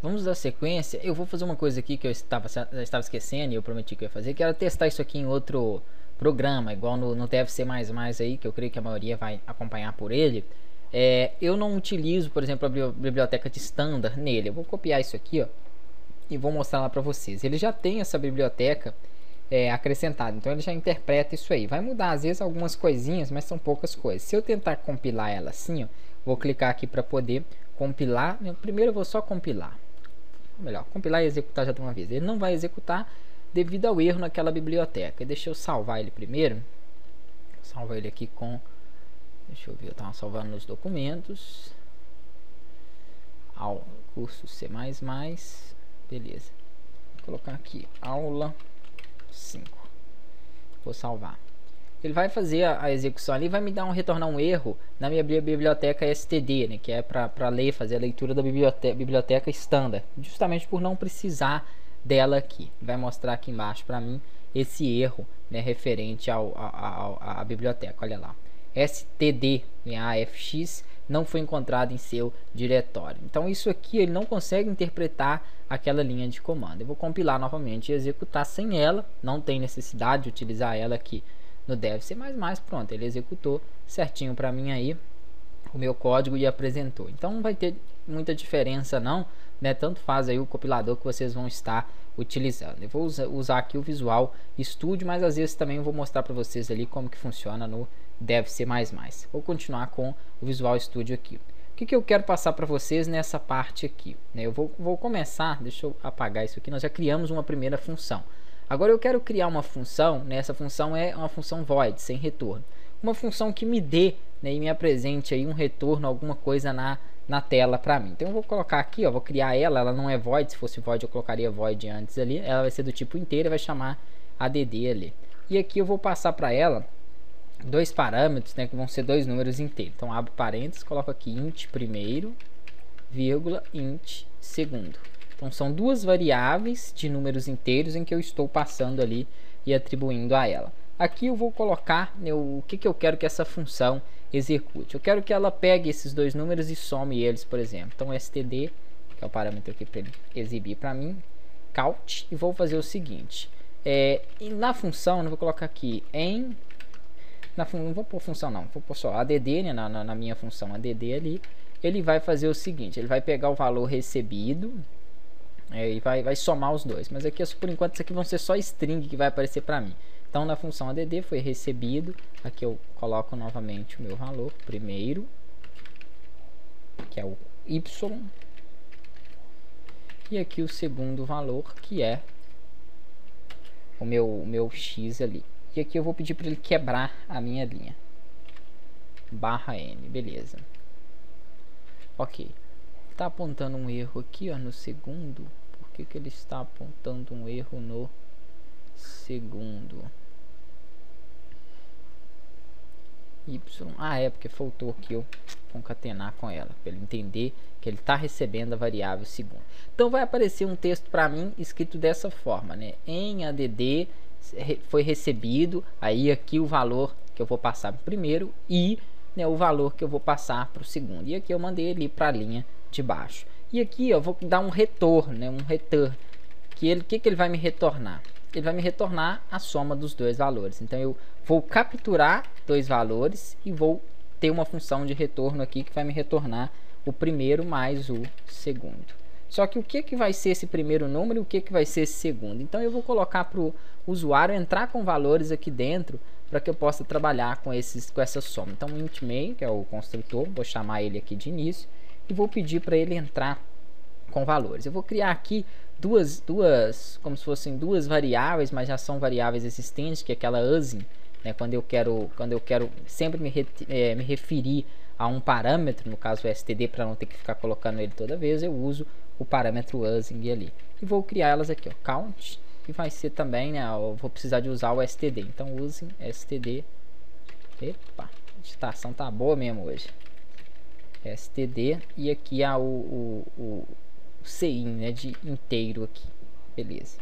Vamos dar sequência. Eu vou fazer uma coisa aqui que eu estava esquecendo e eu prometi que eu ia fazer, que era testar isso aqui em outro programa, igual no TFC++ aí, que eu creio que a maioria vai acompanhar por ele. Eu não utilizo, por exemplo, a biblioteca de standard nele. Eu vou copiar isso aqui, ó, e vou mostrar lá para vocês. Ele já tem essa biblioteca acrescentada, então ele já interpreta isso aí. Vai mudar às vezes algumas coisinhas, mas são poucas coisas. Se eu tentar compilar ela assim, ó, vou clicar aqui para poder compilar. Primeiro eu vou só compilar. Melhor, compilar e executar já de uma vez. Ele não vai executar devido ao erro naquela biblioteca. Deixa eu salvar ele primeiro. Salva ele aqui com... Deixa eu ver, eu estava salvando nos documentos. Curso C++. Beleza. Vou colocar aqui, aula 5. Vou salvar. Ele vai fazer a execução ali, vai me dar retornar um erro na minha biblioteca std, né, que é para ler, fazer a leitura da biblioteca standard, justamente por não precisar dela aqui. Vai mostrar aqui embaixo para mim esse erro, né, referente à biblioteca. Olha lá, std-afx não foi encontrado em seu diretório. Então isso aqui ele não consegue interpretar aquela linha de comando. Eu vou compilar novamente e executar sem ela, não tem necessidade de utilizar ela aqui no DevC++, pronto, ele executou certinho para mim aí o meu código e apresentou. Então não vai ter muita diferença não, né? Tanto faz aí o compilador que vocês vão estar utilizando. Eu vou usar aqui o Visual Studio, mas às vezes também eu vou mostrar para vocês ali como que funciona no DevC++. Vou continuar com o Visual Studio aqui. O que eu quero passar para vocês nessa parte aqui, né? Eu vou começar, deixa eu apagar isso aqui, nós já criamos uma primeira função. Agora eu quero criar uma função, né? Essa função é uma função void, sem retorno. Uma função que me dê, né, e me apresente aí um retorno, alguma coisa na tela para mim. Então eu vou colocar aqui, ó, vou criar ela não é void, se fosse void eu colocaria void antes ali. Ela vai ser do tipo inteiro e vai chamar add ali. E aqui eu vou passar para ela dois parâmetros, né, que vão ser dois números inteiros. Então abro parênteses, coloco aqui int primeiro, vírgula, int segundo. Então são duas variáveis de números inteiros em que eu estou passando ali e atribuindo a ela. Aqui eu vou colocar, né, o que eu quero que essa função execute. Eu quero que ela pegue esses dois números e some eles, por exemplo. Então std, que é o parâmetro aqui para ele exibir para mim, count, e vou fazer o seguinte. E na função, eu vou colocar aqui não vou pôr função não, vou pôr só add, né, na minha função add ali. Ele vai fazer o seguinte, ele vai pegar o valor recebido, e vai somar os dois, mas aqui por enquanto isso aqui vão ser só string que vai aparecer para mim. Então na função add foi recebido, aqui eu coloco novamente o meu valor primeiro, que é o y, e aqui o segundo valor, que é o meu x ali. E aqui eu vou pedir para ele quebrar a minha linha, /n, beleza. Ok. Está apontando um erro aqui, ó, no segundo. Por que ele está apontando um erro no segundo? Y. É porque faltou aqui eu concatenar com ela, para ele entender que ele está recebendo a variável segundo. Então vai aparecer um texto para mim escrito dessa forma, né? Em add foi recebido, aí aqui o valor que eu vou passar para o primeiro e, né, o valor que eu vou passar para o segundo. E aqui eu mandei ele para a linha de baixo. E aqui eu vou dar um retorno, né, um return, que ele vai me retornar? Ele vai me retornar a soma dos dois valores. Então eu vou capturar dois valores e vou ter uma função de retorno aqui que vai me retornar o primeiro mais o segundo. Só que o que vai ser esse primeiro número e o que vai ser esse segundo? Então eu vou colocar para o usuário entrar com valores aqui dentro para que eu possa trabalhar com essa soma. Então int main, que é o construtor, vou chamar ele aqui de início e vou pedir para ele entrar com valores. Eu vou criar aqui duas como se fossem duas variáveis, mas já são variáveis existentes, que é aquela using, né, quando eu quero sempre me referir a um parâmetro, no caso o std, para não ter que ficar colocando ele toda vez, eu uso o parâmetro using ali. E vou criar elas aqui, ó, count, que vai ser também, né, eu vou precisar de usar o std. Então using std. Epa, a digitação tá boa mesmo hoje. std, e aqui há o cin, né, de inteiro aqui, beleza,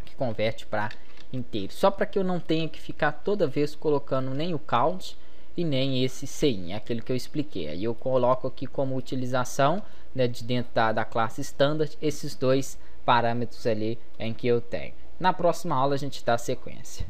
que converte para inteiro, só para que eu não tenha que ficar toda vez colocando nem o count e nem esse CIN, é aquele que eu expliquei. Aí eu coloco aqui como utilização, né, de dentro da classe standard, esses dois parâmetros ali em que eu tenho. Na próxima aula a gente dá sequência.